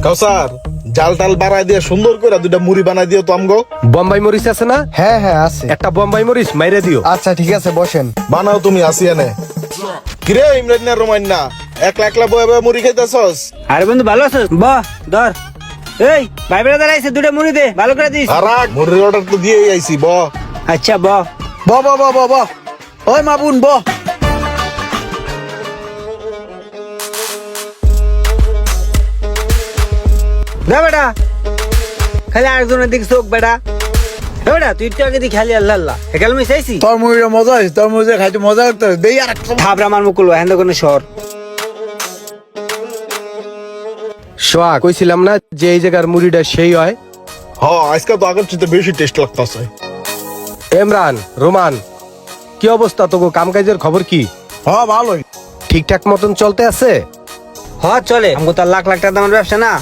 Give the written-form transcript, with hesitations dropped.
কাউসার জাল টাল বাড়াই দিয়ে সুন্দর করে দুইটা মুড়ি বানাই দিও তো আমগো। বোম্বাই মরিচ আছে না? হ্যাঁ হ্যাঁ আছে। একটা বোম্বাই মরিচ মাইরে দিও। আচ্ছা ঠিক আছে বসেন। বানাও তুমি আসি এনে। কিরে ইমরান না রোমান না একলা একলা বয়ে বয়ে মুড়ি খাইতেছস? আরে বন্ধু ভালো আছো? বাহ ধর। এই ভাই ব্রাদার আইছে, দুটো মুড়ি দে, ভালো করে দিস। আর মুড়ির অর্ডার তো দিয়েই আইছি ব। আচ্ছা ব ব ব ব ব ব ওই মাবুন ব। না বেটা, খালি আরেকজনের দিকে চোখ বেটা। বেটা তুই তো আগে দিকে খালি আল্লাহ আল্লাহ হেকাল মিস আইছি। তোর মুড়িটা মজা হয়েছে, তোর মুড়ি খাইতে মজা লাগতো। দেই আর একটা। থাবরা আমার মুকুল হেন্দ কোনো শহর। সোয়া কইছিলাম না যে এই জায়গার মুড়িটা সেই হয়। হ আজকে তো আগের চেয়ে বেশি টেস্ট লাগতাছে। ইমরান, রোমান, কি অবস্থা? তোকে কাম কাজের খবর কি? হ্যাঁ ভালোই। ঠিকঠাক মতন চলতে আছে? হ চলে, আমাকে তো লাখ লাখ টাকা দামের ব্যবসা না।